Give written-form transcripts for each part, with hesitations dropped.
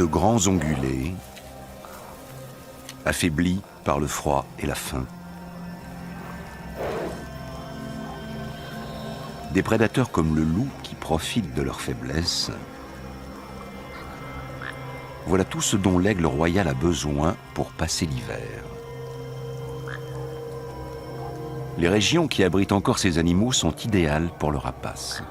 de grands ongulés, affaiblis par le froid et la faim. Des prédateurs comme le loup qui profitent de leur faiblesse. Voilà tout ce dont l'aigle royal a besoin pour passer l'hiver. Les régions qui abritent encore ces animaux sont idéales pour le rapace.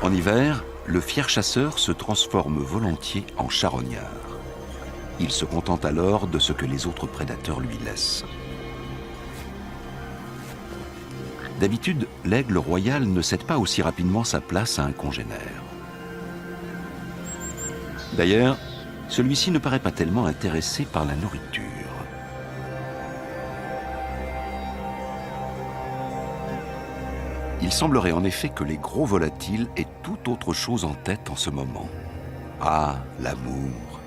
En hiver, le fier chasseur se transforme volontiers en charognard. Il se contente alors de ce que les autres prédateurs lui laissent. D'habitude, l'aigle royal ne cède pas aussi rapidement sa place à un congénère. D'ailleurs, celui-ci ne paraît pas tellement intéressé par la nourriture. Il semblerait en effet que les gros volatiles aient tout autre chose en tête en ce moment. Ah, l'amour!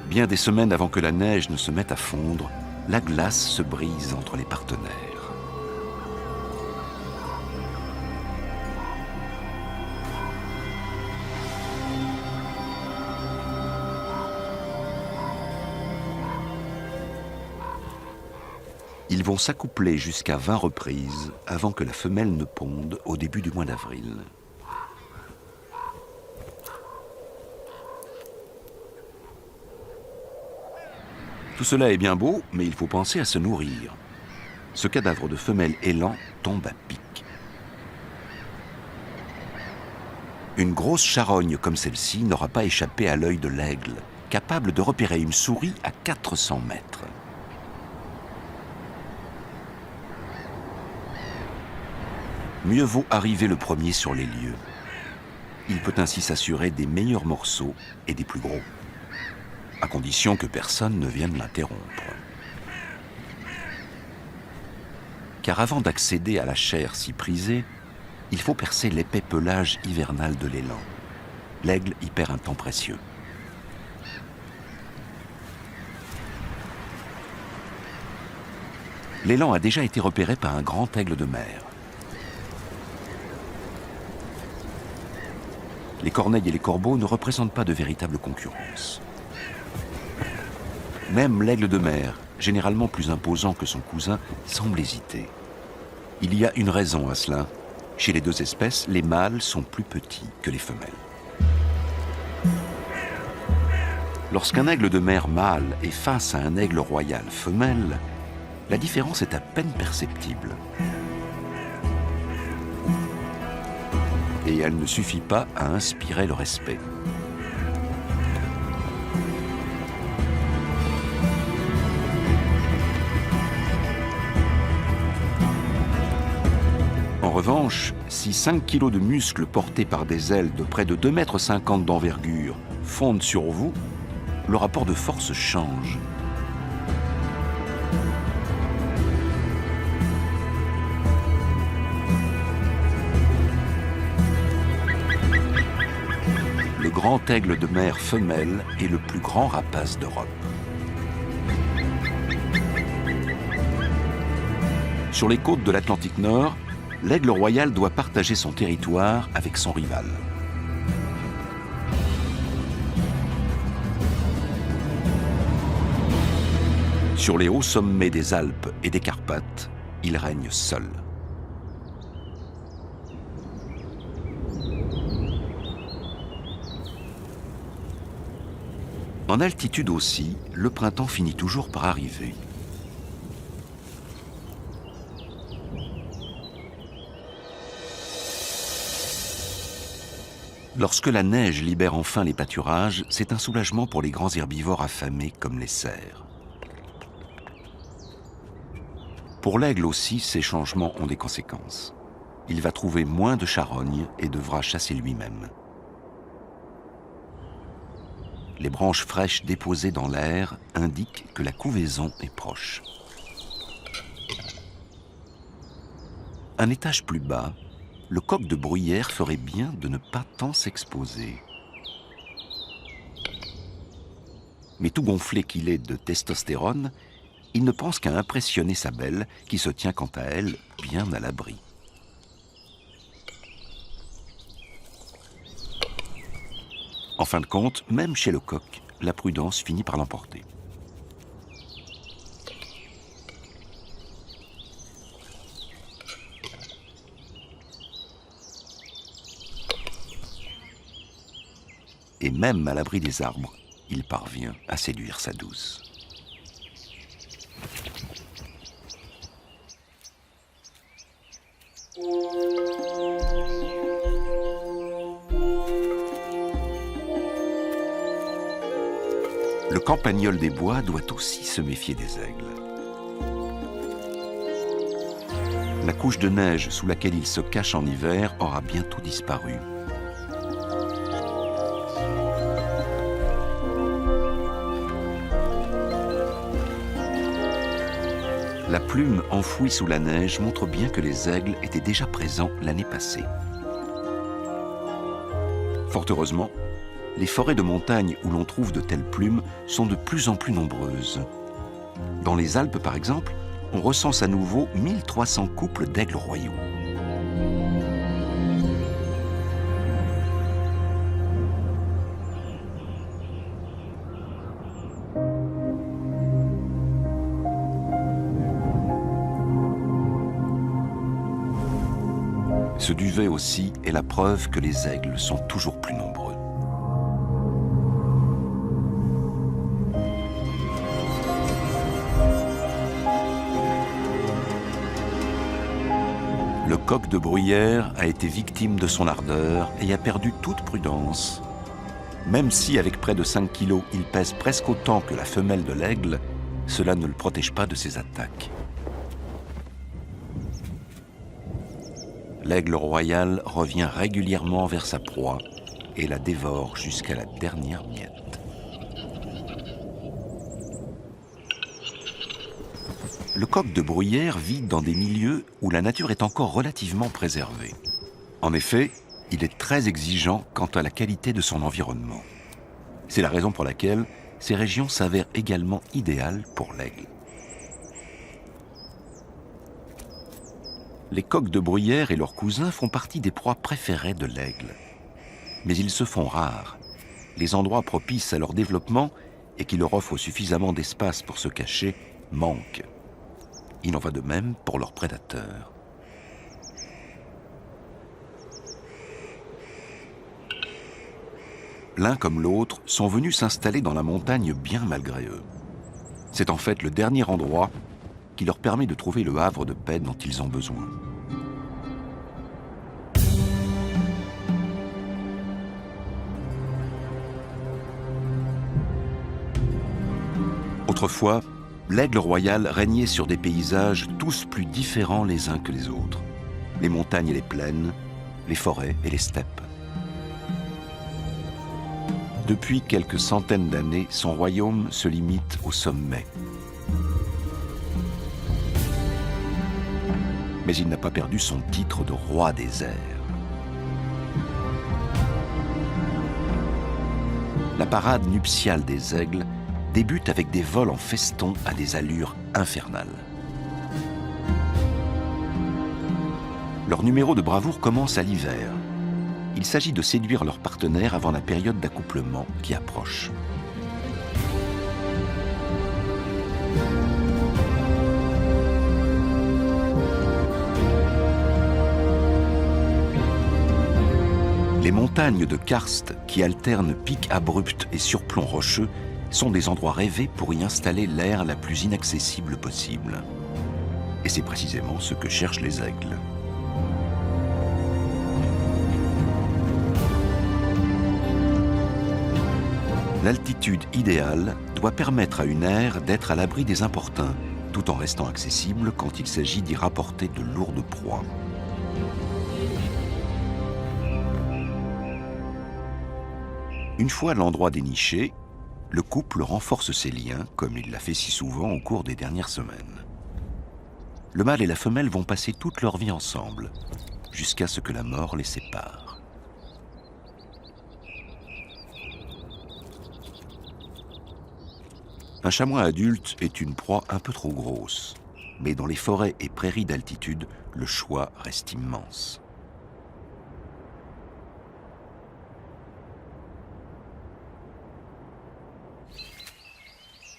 Bien des semaines avant que la neige ne se mette à fondre, la glace se brise entre les partenaires. Ils vont s'accoupler jusqu'à 20 reprises avant que la femelle ne ponde au début du mois d'avril. Tout cela est bien beau, mais il faut penser à se nourrir. Ce cadavre de femelle élan tombe à pic. Une grosse charogne comme celle-ci n'aura pas échappé à l'œil de l'aigle, capable de repérer une souris à 400 mètres. Mieux vaut arriver le premier sur les lieux. Il peut ainsi s'assurer des meilleurs morceaux et des plus gros, à condition que personne ne vienne l'interrompre. Car avant d'accéder à la chair si prisée, il faut percer l'épais pelage hivernal de l'élan. L'aigle y perd un temps précieux. L'élan a déjà été repéré par un grand aigle de mer. Les corneilles et les corbeaux ne représentent pas de véritable concurrence. Même l'aigle de mer, généralement plus imposant que son cousin, semble hésiter. Il y a une raison à cela. Chez les deux espèces, les mâles sont plus petits que les femelles. Lorsqu'un aigle de mer mâle est face à un aigle royal femelle, la différence est à peine perceptible. Et elle ne suffit pas à inspirer le respect. En revanche, si 5 kilos de muscles portés par des ailes de près de 2,50 m d'envergure fondent sur vous, le rapport de force change. Le grand aigle de mer femelle est le plus grand rapace d'Europe. Sur les côtes de l'Atlantique Nord, l'aigle royal doit partager son territoire avec son rival. Sur les hauts sommets des Alpes et des Carpates, il règne seul. En altitude aussi, le printemps finit toujours par arriver. Lorsque la neige libère enfin les pâturages, c'est un soulagement pour les grands herbivores affamés comme les cerfs. Pour l'aigle aussi, ces changements ont des conséquences. Il va trouver moins de charognes et devra chasser lui-même. Les branches fraîches déposées dans l'air indiquent que la couvaison est proche. Un étage plus bas, le coq de bruyère ferait bien de ne pas tant s'exposer. Mais tout gonflé qu'il est de testostérone, il ne pense qu'à impressionner sa belle, qui se tient quant à elle bien à l'abri. En fin de compte, même chez le coq, la prudence finit par l'emporter. Et même à l'abri des arbres, il parvient à séduire sa douce. Le campagnol des bois doit aussi se méfier des aigles. La couche de neige sous laquelle il se cache en hiver aura bientôt disparu. La plume enfouie sous la neige montre bien que les aigles étaient déjà présents l'année passée. Fort heureusement, les forêts de montagne où l'on trouve de telles plumes sont de plus en plus nombreuses. Dans les Alpes, par exemple, on recense à nouveau 1300 couples d'aigles royaux. Ce duvet aussi est la preuve que les aigles sont toujours plus nombreux. Le coq de bruyère a été victime de son ardeur et a perdu toute prudence. Même si, avec près de 5 kilos, il pèse presque autant que la femelle de l'aigle, cela ne le protège pas de ses attaques. L'aigle royal revient régulièrement vers sa proie et la dévore jusqu'à la dernière miette. Le coq de bruyère vit dans des milieux où la nature est encore relativement préservée. En effet, il est très exigeant quant à la qualité de son environnement. C'est la raison pour laquelle ces régions s'avèrent également idéales pour l'aigle. Les coqs de bruyère et leurs cousins font partie des proies préférées de l'aigle. Mais ils se font rares. Les endroits propices à leur développement et qui leur offrent suffisamment d'espace pour se cacher manquent. Il en va de même pour leurs prédateurs. L'un comme l'autre sont venus s'installer dans la montagne bien malgré eux. C'est en fait le dernier endroit qui leur permet de trouver le havre de paix dont ils ont besoin. Autrefois, l'aigle royal régnait sur des paysages tous plus différents les uns que les autres. Les montagnes et les plaines, les forêts et les steppes. Depuis quelques centaines d'années, son royaume se limite au sommet. Mais il n'a pas perdu son titre de roi des airs. La parade nuptiale des aigles débute avec des vols en feston à des allures infernales. Leur numéro de bravoure commence à l'hiver. Il s'agit de séduire leur partenaire avant la période d'accouplement qui approche. Les montagnes de karst, qui alternent pics abrupts et surplombs rocheux, sont des endroits rêvés pour y installer l'aire la plus inaccessible possible. Et c'est précisément ce que cherchent les aigles. L'altitude idéale doit permettre à une aire d'être à l'abri des importuns, tout en restant accessible quand il s'agit d'y rapporter de lourdes proies. Une fois l'endroit déniché, le couple renforce ses liens, comme il l'a fait si souvent au cours des dernières semaines. Le mâle et la femelle vont passer toute leur vie ensemble, jusqu'à ce que la mort les sépare. Un chamois adulte est une proie un peu trop grosse, mais dans les forêts et prairies d'altitude, le choix reste immense.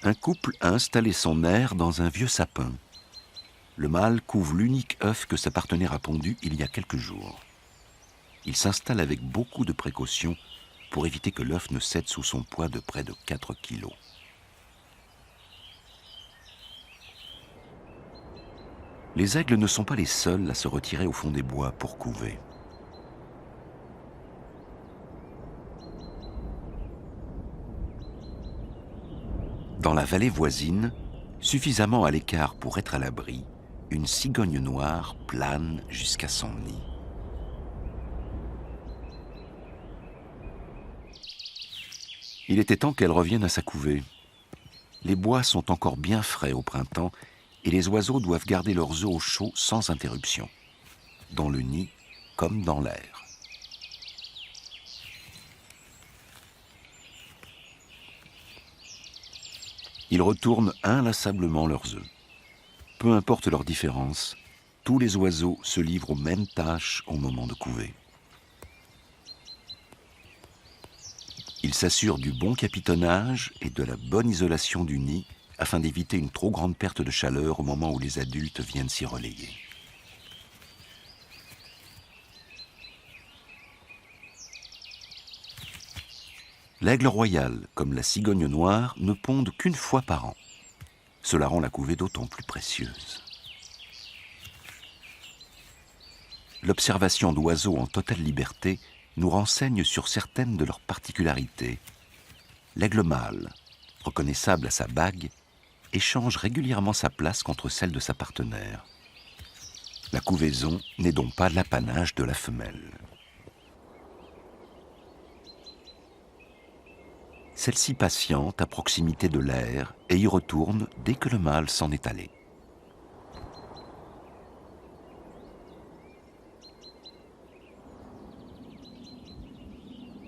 Un couple a installé son aire dans un vieux sapin. Le mâle couve l'unique œuf que sa partenaire a pondu il y a quelques jours. Il s'installe avec beaucoup de précautions pour éviter que l'œuf ne cède sous son poids de près de 4 kilos. Les aigles ne sont pas les seuls à se retirer au fond des bois pour couver. Dans la vallée voisine, suffisamment à l'écart pour être à l'abri, une cigogne noire plane jusqu'à son nid. Il était temps qu'elle revienne à sa couvée. Les bois sont encore bien frais au printemps et les oiseaux doivent garder leurs œufs au chaud sans interruption, dans le nid comme dans l'air. Ils retournent inlassablement leurs œufs. Peu importe leur différence, tous les oiseaux se livrent aux mêmes tâches au moment de couver. Ils s'assurent du bon capitonnage et de la bonne isolation du nid afin d'éviter une trop grande perte de chaleur au moment où les adultes viennent s'y relayer. L'aigle royal, comme la cigogne noire, ne pondent qu'une fois par an. Cela rend la couvée d'autant plus précieuse. L'observation d'oiseaux en totale liberté nous renseigne sur certaines de leurs particularités. L'aigle mâle, reconnaissable à sa bague, échange régulièrement sa place contre celle de sa partenaire. La couvaison n'est donc pas l'apanage de la femelle. Celle-ci patiente à proximité de l'air et y retourne dès que le mâle s'en est allé.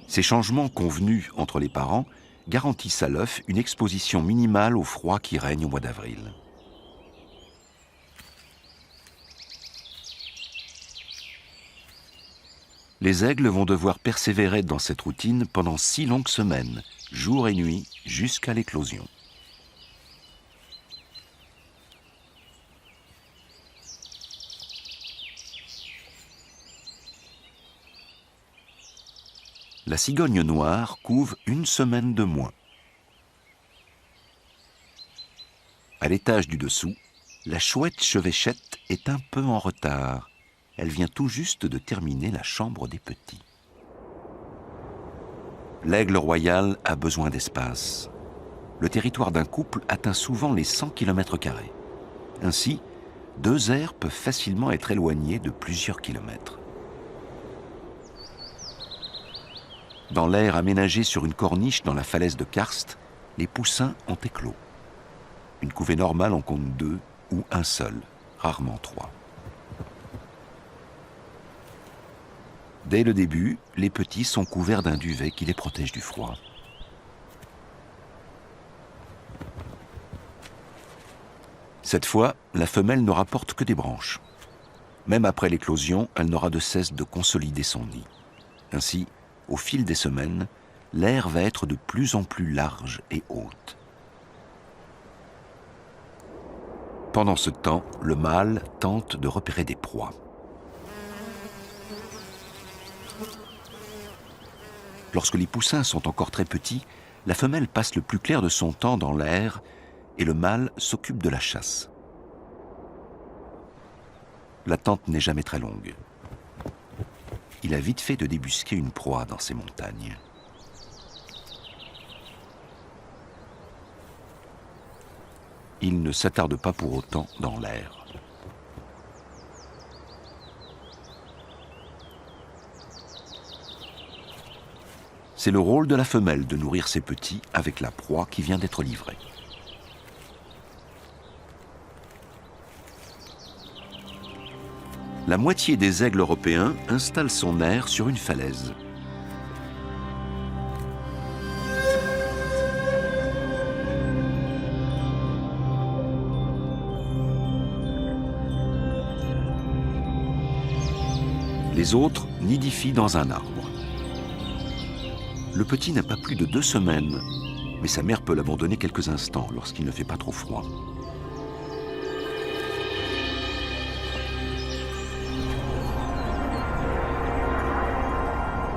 Ces changements convenus entre les parents garantissent à l'œuf une exposition minimale au froid qui règne au mois d'avril. Les aigles vont devoir persévérer dans cette routine pendant 6 longues semaines, jour et nuit, jusqu'à l'éclosion. La cigogne noire couve 1 semaine de moins. À l'étage du dessous, la chouette chevêchette est un peu en retard. Elle vient tout juste de terminer la chambre des petits. L'aigle royal a besoin d'espace. Le territoire d'un couple atteint souvent les 100 km². Ainsi, 2 aires peuvent facilement être éloignées de plusieurs kilomètres. Dans l'aire aménagée sur une corniche dans la falaise de Karst, les poussins ont éclos. Une couvée normale en compte 2 ou un seul, rarement 3. Dès le début, les petits sont couverts d'un duvet qui les protège du froid. Cette fois, la femelle ne rapporte que des branches. Même après l'éclosion, elle n'aura de cesse de consolider son nid. Ainsi, au fil des semaines, l'aire va être de plus en plus large et haute. Pendant ce temps, le mâle tente de repérer des proies. Lorsque les poussins sont encore très petits, la femelle passe le plus clair de son temps dans l'air et le mâle s'occupe de la chasse. L'attente n'est jamais très longue. Il a vite fait de débusquer une proie dans ces montagnes. Il ne s'attarde pas pour autant dans l'air. C'est le rôle de la femelle de nourrir ses petits avec la proie qui vient d'être livrée. La moitié des aigles européens installent son aire sur une falaise. Les autres nidifient dans un arbre. Le petit n'a pas plus de 2 semaines mais sa mère peut l'abandonner quelques instants lorsqu'il ne fait pas trop froid.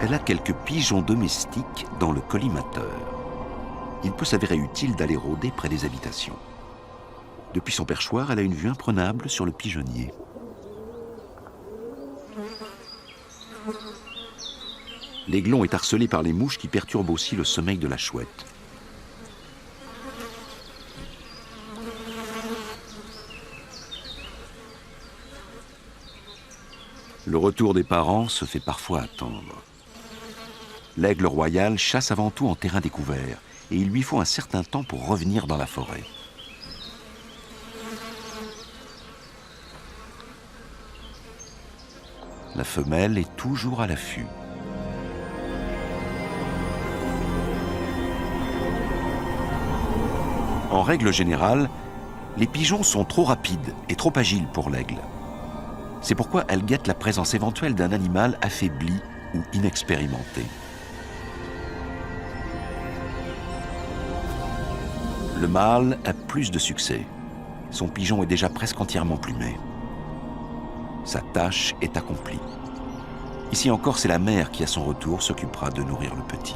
Elle a quelques pigeons domestiques dans le collimateur. Il peut s'avérer utile d'aller rôder près des habitations. Depuis son perchoir, elle a une vue imprenable sur le pigeonnier. L'aiglon est harcelé par les mouches qui perturbent aussi le sommeil de la chouette. Le retour des parents se fait parfois attendre. L'aigle royal chasse avant tout en terrain découvert et il lui faut un certain temps pour revenir dans la forêt. La femelle est toujours à l'affût. En règle générale, les pigeons sont trop rapides et trop agiles pour l'aigle. C'est pourquoi elle guette la présence éventuelle d'un animal affaibli ou inexpérimenté. Le mâle a plus de succès. Son pigeon est déjà presque entièrement plumé. Sa tâche est accomplie. Ici encore, c'est la mère qui, à son retour, s'occupera de nourrir le petit.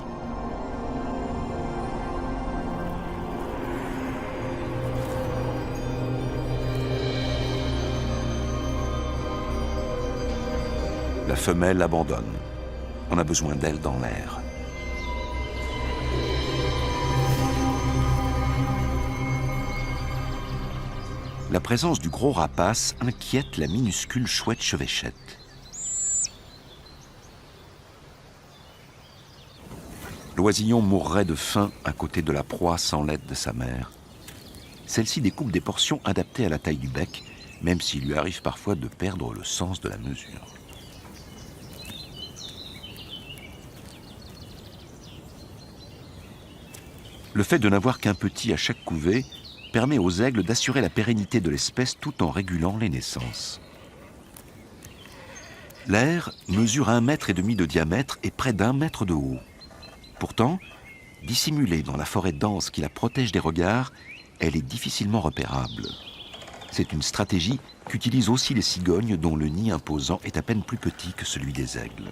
La femelle abandonne. On a besoin d'elle dans l'air. La présence du gros rapace inquiète la minuscule chouette chevêchette. L'oisillon mourrait de faim à côté de la proie sans l'aide de sa mère. Celle-ci découpe des portions adaptées à la taille du bec, même s'il lui arrive parfois de perdre le sens de la mesure. Le fait de n'avoir qu'un petit à chaque couvée permet aux aigles d'assurer la pérennité de l'espèce tout en régulant les naissances. L'aire mesure 1,5 mètre de diamètre et près d'1 mètre de haut. Pourtant, dissimulée dans la forêt dense qui la protège des regards, elle est difficilement repérable. C'est une stratégie qu'utilisent aussi les cigognes dont le nid imposant est à peine plus petit que celui des aigles.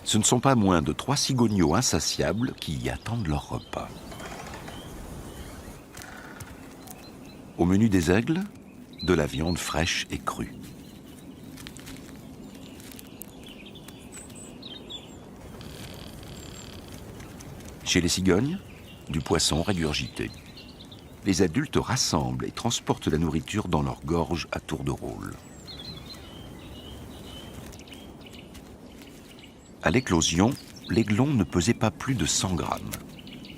Ce ne sont pas moins de 3 cigogneaux insatiables qui y attendent leur repas. Au menu des aigles, de la viande fraîche et crue. Chez les cigognes, du poisson régurgité. Les adultes rassemblent et transportent la nourriture dans leur gorge à tour de rôle. À l'éclosion, l'aiglon ne pesait pas plus de 100 grammes.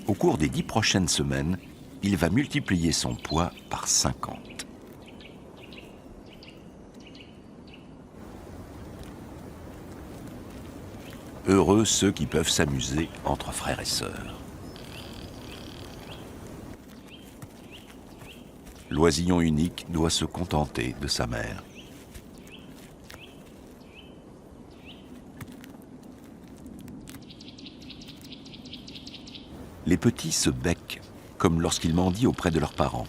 Au cours des 10 prochaines semaines, il va multiplier son poids par 50. Heureux ceux qui peuvent s'amuser entre frères et sœurs. L'oisillon unique doit se contenter de sa mère. Les petits se becquent, comme lorsqu'ils mendient auprès de leurs parents.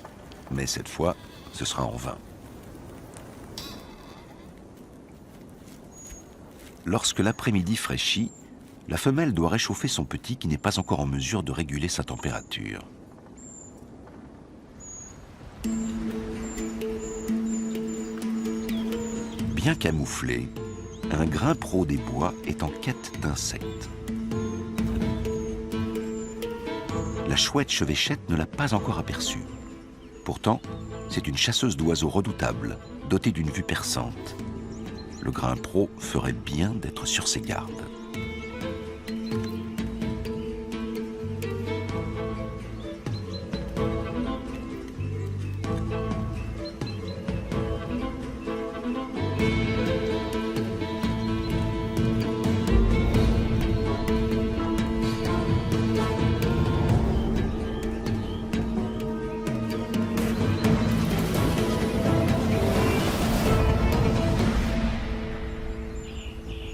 Mais cette fois, ce sera en vain. Lorsque l'après-midi fraîchit, la femelle doit réchauffer son petit qui n'est pas encore en mesure de réguler sa température. Bien camouflé, un grimpero des bois est en quête d'insectes. La chouette chevêchette ne l'a pas encore aperçue. Pourtant, c'est une chasseuse d'oiseaux redoutable, dotée d'une vue perçante. Le grimpero ferait bien d'être sur ses gardes.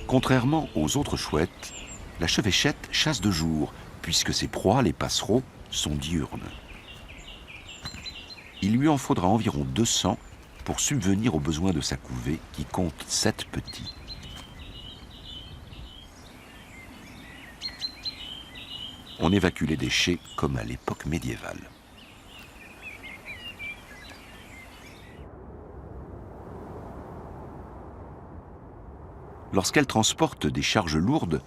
Contrairement aux autres chouettes, la chevêchette chasse de jour, puisque ses proies, les passereaux, sont diurnes. Il lui en faudra environ 200 pour subvenir aux besoins de sa couvée qui compte 7 petits. On évacue les déchets comme à l'époque médiévale. Lorsqu'elle transporte des charges lourdes,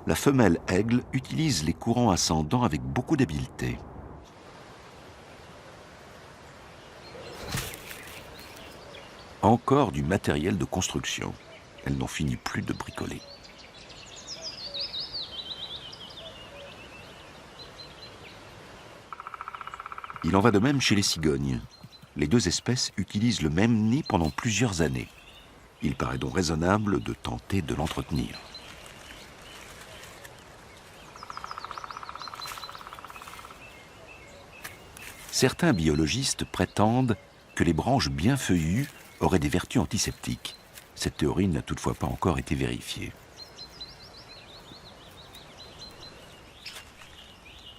la femelle aigle utilise les courants ascendants avec beaucoup d'habileté. Encore du matériel de construction. Elle n'en finit plus de bricoler. Il en va de même chez les cigognes. Les deux espèces utilisent le même nid pendant plusieurs années. Il paraît donc raisonnable de tenter de l'entretenir. Certains biologistes prétendent que les branches bien feuillues auraient des vertus antiseptiques. Cette théorie n'a toutefois pas encore été vérifiée.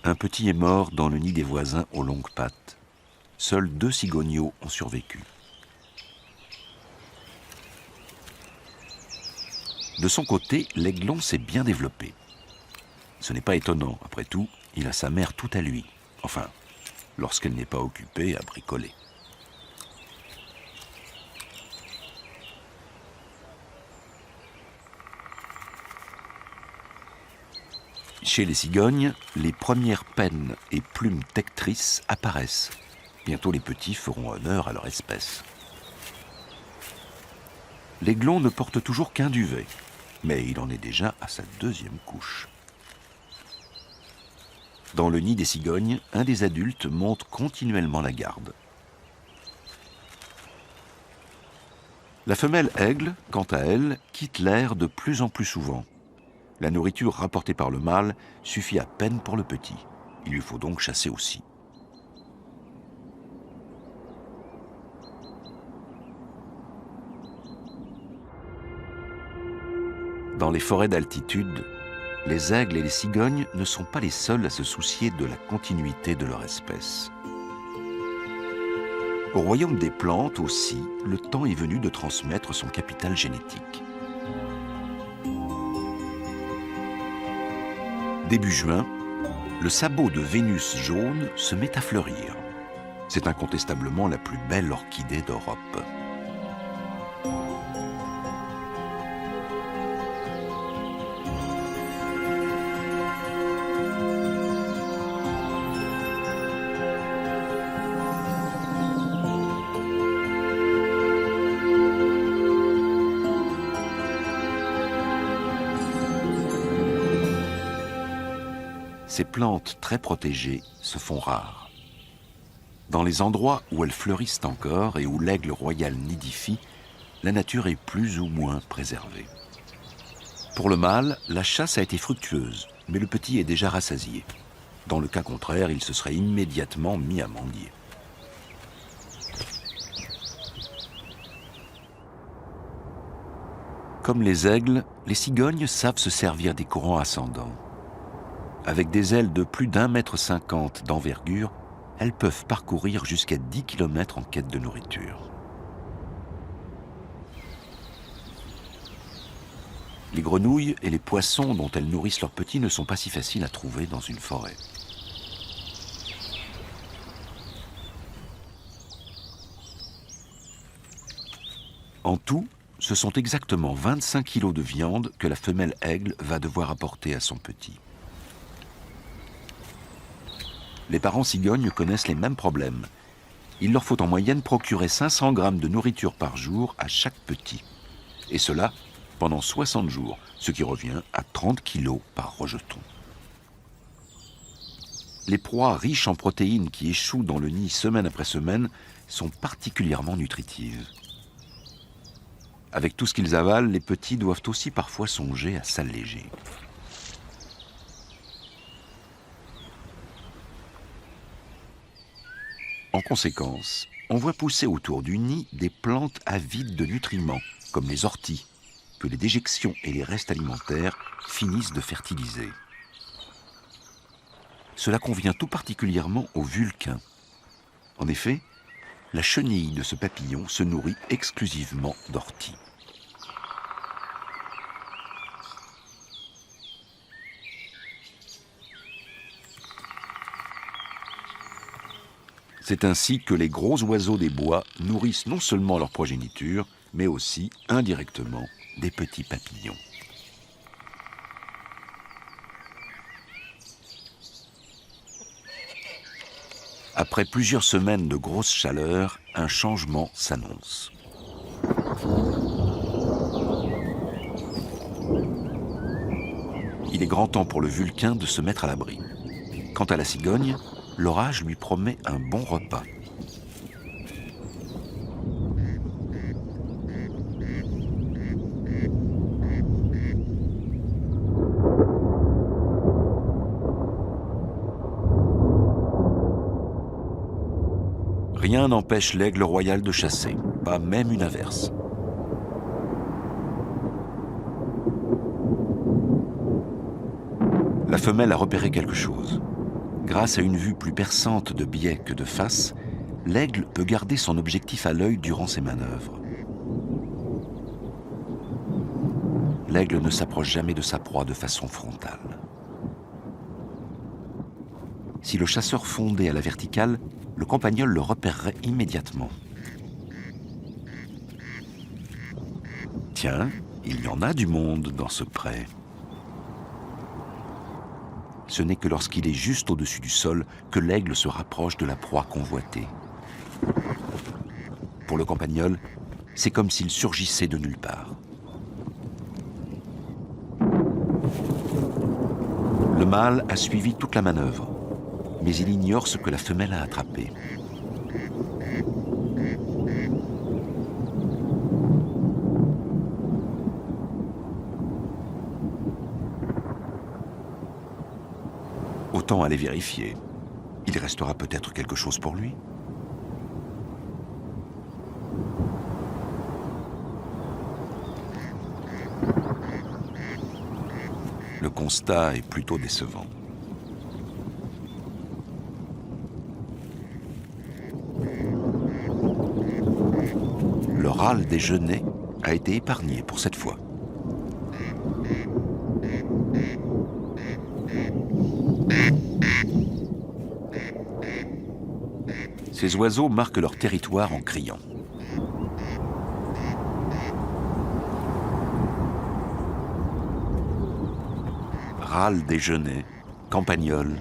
Un petit est mort dans le nid des voisins aux longues pattes. Seuls 2 cigogneaux ont survécu. De son côté, l'aiglon s'est bien développé. Ce n'est pas étonnant, après tout, il a sa mère tout à lui. Enfin, lorsqu'elle n'est pas occupée à bricoler. Chez les cigognes, les premières pennes et plumes tectrices apparaissent. Bientôt les petits feront honneur à leur espèce. L'aiglon ne porte toujours qu'un duvet, mais il en est déjà à sa 2e couche. Dans le nid des cigognes, un des adultes monte continuellement la garde. La femelle aigle, quant à elle, quitte l'air de plus en plus souvent. La nourriture rapportée par le mâle suffit à peine pour le petit. Il lui faut donc chasser aussi. Dans les forêts d'altitude, les aigles et les cigognes ne sont pas les seuls à se soucier de la continuité de leur espèce. Au royaume des plantes aussi, le temps est venu de transmettre son capital génétique. Début juin, le sabot de Vénus jaune se met à fleurir. C'est incontestablement la plus belle orchidée d'Europe. Ces plantes très protégées se font rares. Dans les endroits où elles fleurissent encore et où l'aigle royal nidifie, la nature est plus ou moins préservée. Pour le mâle, la chasse a été fructueuse, mais le petit est déjà rassasié. Dans le cas contraire, il se serait immédiatement mis à mendier. Comme les aigles, les cigognes savent se servir des courants ascendants. Avec des ailes de plus d'1,50 m d'envergure, elles peuvent parcourir jusqu'à 10 km en quête de nourriture. Les grenouilles et les poissons dont elles nourrissent leurs petits ne sont pas si faciles à trouver dans une forêt. En tout, ce sont exactement 25 kg de viande que la femelle aigle va devoir apporter à son petit. Les parents cigognes connaissent les mêmes problèmes. Il leur faut en moyenne procurer 500 grammes de nourriture par jour à chaque petit. Et cela pendant 60 jours, ce qui revient à 30 kg par rejeton. Les proies riches en protéines qui échouent dans le nid semaine après semaine sont particulièrement nutritives. Avec tout ce qu'ils avalent, les petits doivent aussi parfois songer à s'alléger. En conséquence, on voit pousser autour du nid des plantes avides de nutriments, comme les orties, que les déjections et les restes alimentaires finissent de fertiliser. cela convient tout particulièrement aux vulcains. En effet, la chenille de ce papillon se nourrit exclusivement d'orties. C'est ainsi que les gros oiseaux des bois nourrissent non seulement leur progéniture, mais aussi, indirectement, des petits papillons. Après plusieurs semaines de grosse chaleur, un changement s'annonce. Il est grand temps pour le vulcain de se mettre à l'abri. Quant à la cigogne, l'orage lui promet un bon repas. Rien n'empêche l'aigle royal de chasser, pas même une averse. La femelle a repéré quelque chose. Grâce à une vue plus perçante de biais que de face, l'aigle peut garder son objectif à l'œil durant ses manœuvres. L'aigle ne s'approche jamais de sa proie de façon frontale. Si le chasseur fondait à la verticale, le campagnol le repérerait immédiatement. Tiens, il y en a du monde dans ce pré. Ce n'est que lorsqu'il est juste au-dessus du sol que l'aigle se rapproche de la proie convoitée. Pour le campagnol, c'est comme s'il surgissait de nulle part. Le mâle a suivi toute la manœuvre, mais il ignore ce que la femelle a attrapé. Autant aller vérifier. Il restera peut-être quelque chose pour lui. Le constat est plutôt décevant. Le râle des genêts a été épargné pour cette fois. Ces oiseaux marquent leur territoire en criant. Râle des genêts, campagnols,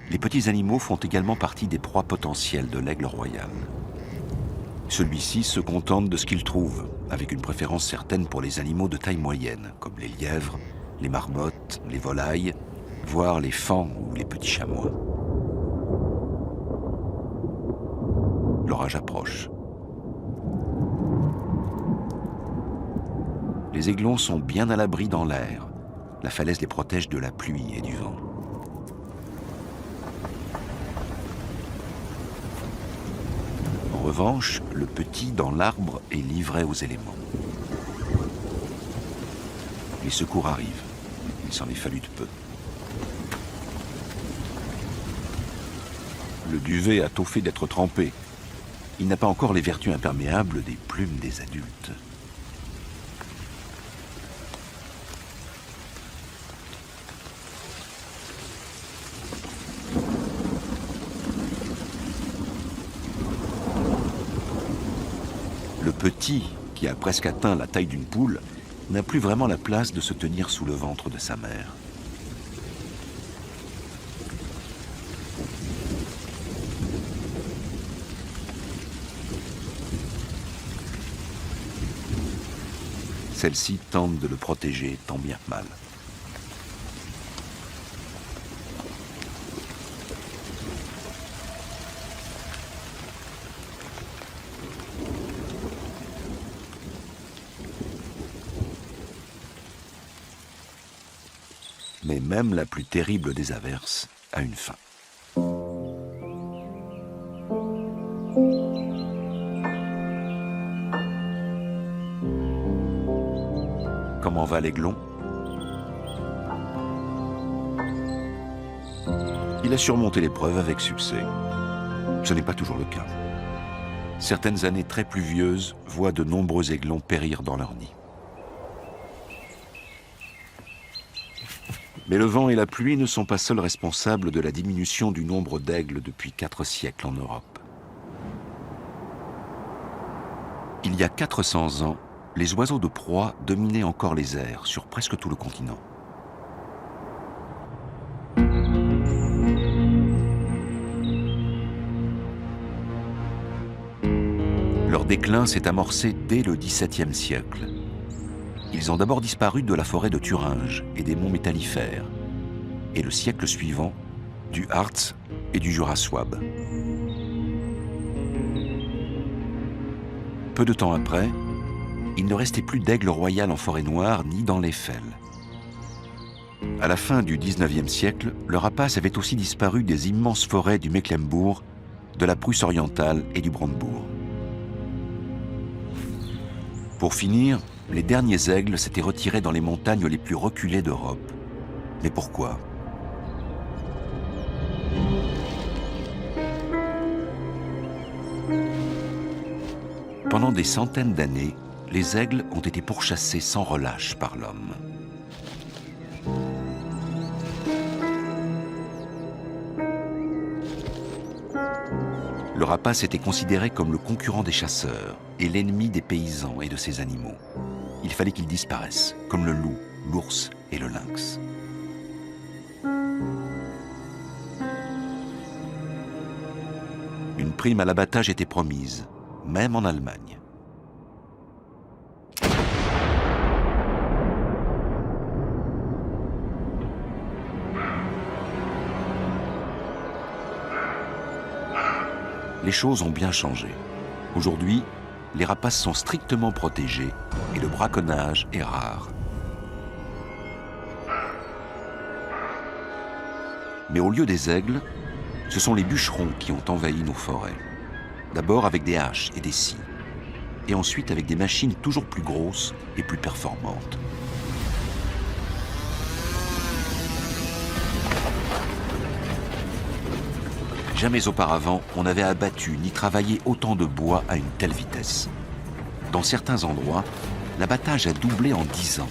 les petits animaux font également partie des proies potentielles de l'aigle royal. Celui-ci se contente de ce qu'il trouve, avec une préférence certaine pour les animaux de taille moyenne, comme les lièvres, les marmottes, les volailles, voire les faons ou les petits chamois. L'orage approche. Les aiglons sont bien à l'abri dans l'air. La falaise les protège de la pluie et du vent. En revanche, le petit dans l'arbre est livré aux éléments. Les secours arrivent. Il s'en est fallu de peu. Le duvet a tôt fait d'être trempé. Il n'a pas encore les vertus imperméables des plumes des adultes. Le petit, qui a presque atteint la taille d'une poule, n'a plus vraiment la place de se tenir sous le ventre de sa mère. Celle-ci tente de le protéger tant bien que mal. Mais même la plus terrible des averses a une fin. Comment va l'aiglon? Il il a surmonté l'épreuve avec succès. Ce n'est pas toujours le cas. Certaines années très pluvieuses voient de nombreux aiglons périr dans leur nid. Mais le vent et la pluie ne sont pas seuls responsables de la diminution du nombre d'aigles depuis 4 siècles en Europe. Il y a 400 ans, les oiseaux de proie dominaient encore les airs sur presque tout le continent. Leur déclin s'est amorcé dès le XVIIe siècle. Ils ont d'abord disparu de la forêt de Thuringe et des monts métallifères, et le siècle suivant, du Harz et du Jura souabe. Peu de temps après, il ne restait plus d'aigle royal en forêt noire ni dans les fels. À la fin du XIXe siècle, le rapace avait aussi disparu des immenses forêts du Mecklembourg, de la Prusse orientale et du Brandebourg. Pour finir, les derniers aigles s'étaient retirés dans les montagnes les plus reculées d'Europe. Mais pourquoi ? Pendant des centaines d'années, les aigles ont été pourchassés sans relâche par l'homme. Le rapace était considéré comme le concurrent des chasseurs et l'ennemi des paysans et de ces animaux. Il fallait qu'ils disparaissent, comme le loup, l'ours et le lynx. Une prime à l'abattage était promise, même en Allemagne. Les choses ont bien changé. Aujourd'hui, les rapaces sont strictement protégés et le braconnage est rare. Mais au lieu des aigles, ce sont les bûcherons qui ont envahi nos forêts. D'abord avec des haches et des scies, et ensuite avec des machines toujours plus grosses et plus performantes. Jamais auparavant, on n'avait abattu ni travaillé autant de bois à une telle vitesse. Dans certains endroits, l'abattage a doublé en 10 ans.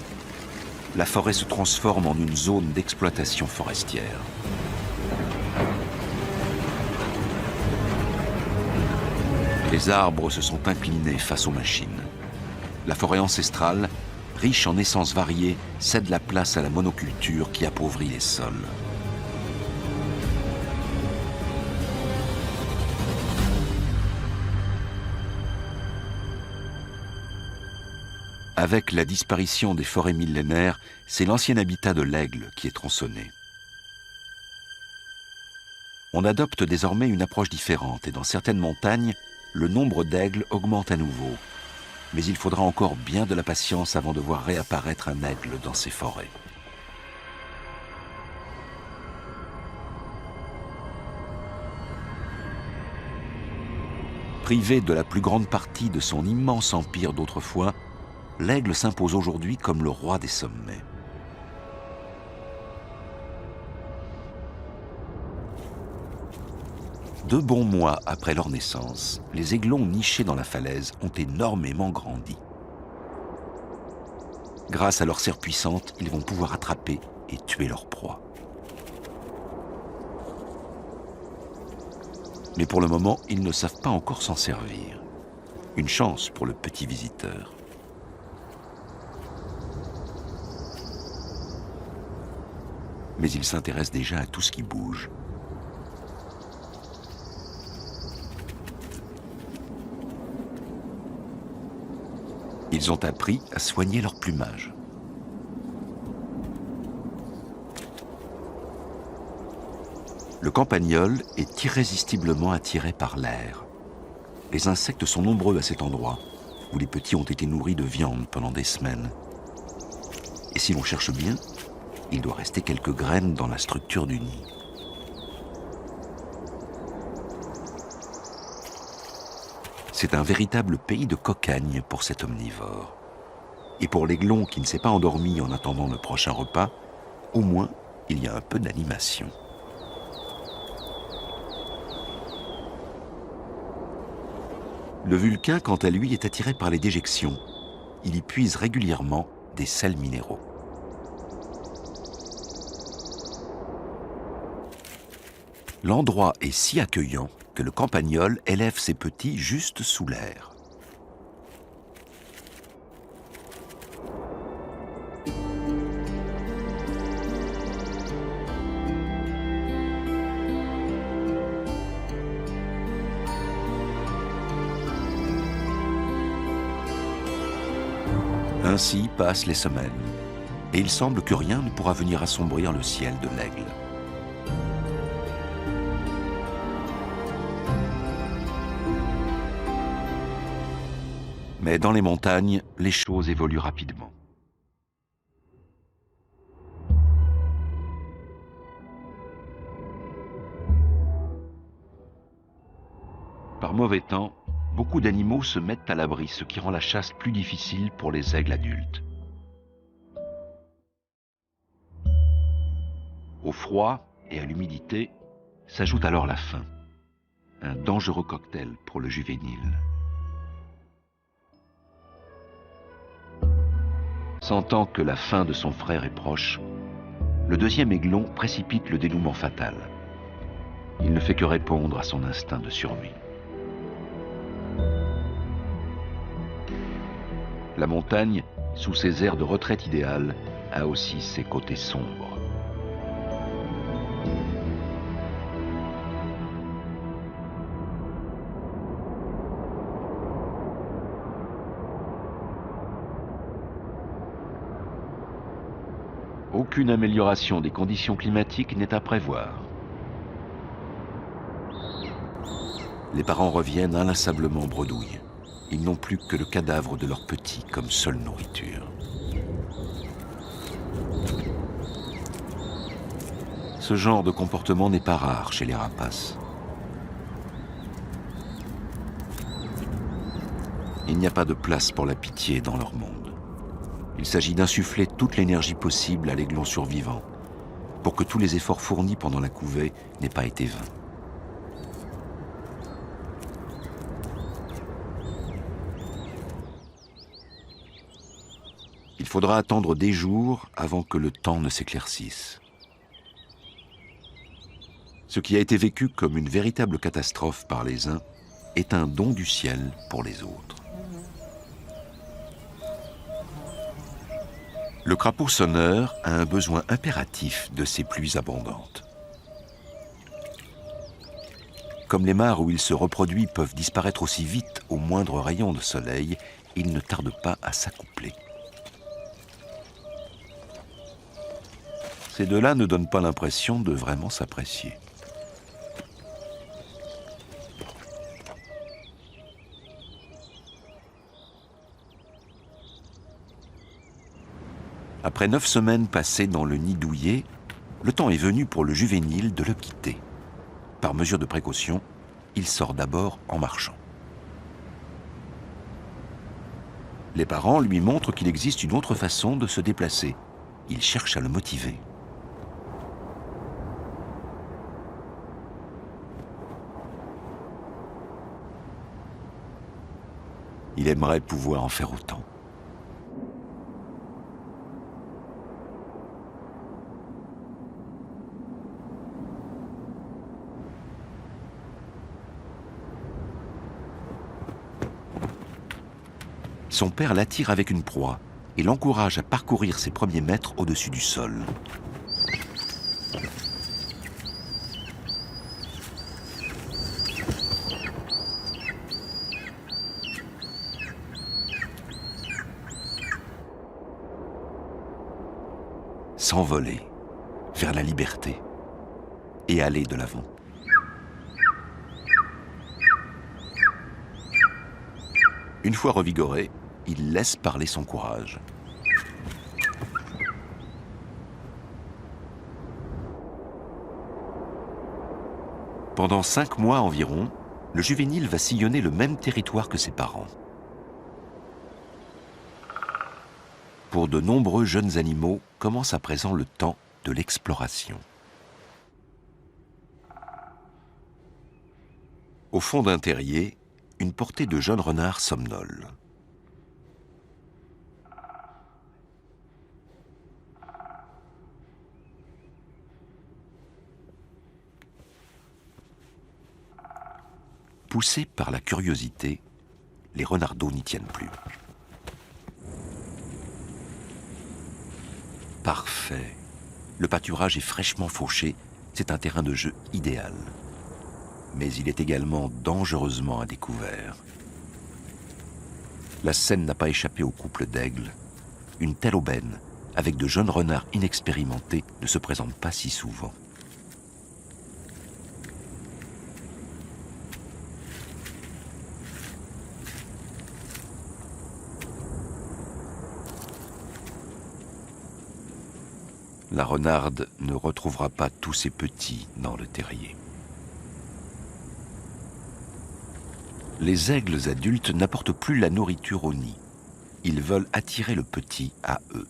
La forêt se transforme en une zone d'exploitation forestière. Les arbres se sont inclinés face aux machines. La forêt ancestrale, riche en essences variées, cède la place à la monoculture qui appauvrit les sols. Avec la disparition des forêts millénaires, c'est l'ancien habitat de l'aigle qui est tronçonné. On adopte désormais une approche différente et dans certaines montagnes, le nombre d'aigles augmente à nouveau. Mais il faudra encore bien de la patience avant de voir réapparaître un aigle dans ces forêts. Privé de la plus grande partie de son immense empire d'autrefois, l'aigle s'impose aujourd'hui comme le roi des sommets. Deux bons mois après leur naissance, les aiglons nichés dans la falaise ont énormément grandi. Grâce à leur serre puissante, ils vont pouvoir attraper et tuer leur proie. Mais pour le moment, ils ne savent pas encore s'en servir. Une chance pour le petit visiteur. Mais ils s'intéressent déjà à tout ce qui bouge. Ils ont appris à soigner leur plumage. Le campagnol est irrésistiblement attiré par l'air. Les insectes sont nombreux à cet endroit, où les petits ont été nourris de viande pendant des semaines. Et si l'on cherche bien, il doit rester quelques graines dans la structure du nid. C'est un véritable pays de cocagne pour cet omnivore. Et pour l'aiglon qui ne s'est pas endormi en attendant le prochain repas, au moins, il y a un peu d'animation. Le vulcain, quant à lui, est attiré par les déjections. Il y puise régulièrement des sels minéraux. L'endroit est si accueillant que le campagnol élève ses petits juste sous l'air. Ainsi passent les semaines, et il semble que rien ne pourra venir assombrir le ciel de l'Aigle. Mais dans les montagnes, les choses évoluent rapidement. Par mauvais temps, beaucoup d'animaux se mettent à l'abri, ce qui rend la chasse plus difficile pour les aigles adultes. Au froid et à l'humidité s'ajoute alors la faim, un dangereux cocktail pour le juvénile. Sentant que la fin de son frère est proche, le deuxième aiglon précipite le dénouement fatal. Il ne fait que répondre à son instinct de survie. La montagne, sous ses airs de retraite idéale, a aussi ses côtés sombres. Aucune amélioration des conditions climatiques n'est à prévoir. Les parents reviennent inlassablement bredouilles. Ils n'ont plus que le cadavre de leur petit comme seule nourriture. Ce genre de comportement n'est pas rare chez les rapaces. Il n'y a pas de place pour la pitié dans leur monde. Il s'agit d'insuffler toute l'énergie possible à l'aiglon survivant, pour que tous les efforts fournis pendant la couvée n'aient pas été vains. Il faudra attendre des jours avant que le temps ne s'éclaircisse. Ce qui a été vécu comme une véritable catastrophe par les uns est un don du ciel pour les autres. Le crapaud sonneur a un besoin impératif de ces pluies abondantes. Comme les mares où il se reproduit peuvent disparaître aussi vite au moindre rayon de soleil, il ne tarde pas à s'accoupler. Ces deux-là ne donnent pas l'impression de vraiment s'apprécier. Après 9 semaines passées dans le nid douillet, le temps est venu pour le juvénile de le quitter. Par mesure de précaution, il sort d'abord en marchant. Les parents lui montrent qu'il existe une autre façon de se déplacer. Ils cherchent à le motiver. Il aimerait pouvoir en faire autant. Son père l'attire avec une proie et l'encourage à parcourir ses premiers mètres au-dessus du sol. S'envoler vers la liberté et aller de l'avant. Une fois revigoré, il laisse parler son courage. Pendant 5 mois environ, le juvénile va sillonner le même territoire que ses parents. Pour de nombreux jeunes animaux, commence à présent le temps de l'exploration. Au fond d'un terrier, une portée de jeunes renards somnolent. Poussés par la curiosité, les renardeaux n'y tiennent plus. Parfait. Le pâturage est fraîchement fauché, c'est un terrain de jeu idéal. Mais il est également dangereusement à découvert. La scène n'a pas échappé au couple d'aigles. Une telle aubaine, avec de jeunes renards inexpérimentés, ne se présente pas si souvent. La renarde ne retrouvera pas tous ses petits dans le terrier. Les aigles adultes n'apportent plus la nourriture au nid. Ils veulent attirer le petit à eux.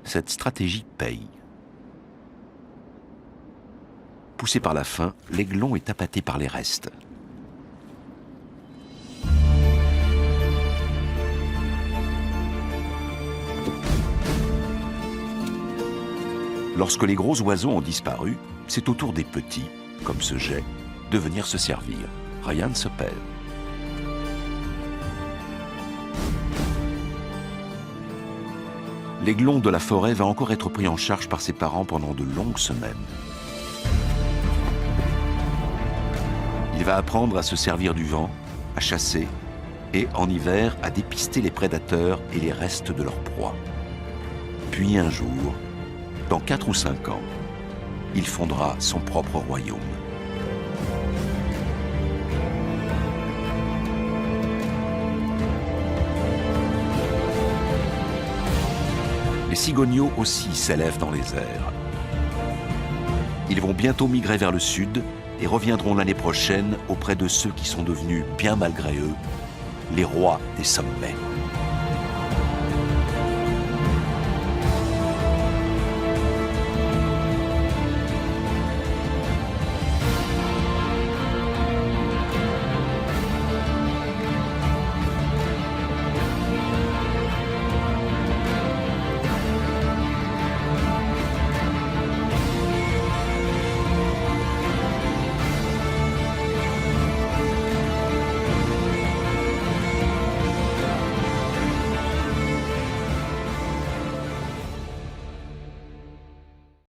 Cette stratégie paye. Poussé par la faim, l'aiglon est appâté par les restes. Lorsque les gros oiseaux ont disparu, c'est au tour des petits, comme ce jet, de venir se servir. Rien ne se perd. L'aiglon de la forêt va encore être pris en charge par ses parents pendant de longues semaines. Il va apprendre à se servir du vent, à chasser et, en hiver, à dépister les prédateurs et les restes de leur proie. Puis un jour, dans 4 ou 5 ans, il fondera son propre royaume. Les cigogneaux aussi s'élèvent dans les airs. Ils vont bientôt migrer vers le sud et reviendront l'année prochaine auprès de ceux qui sont devenus, bien malgré eux, les rois des sommets.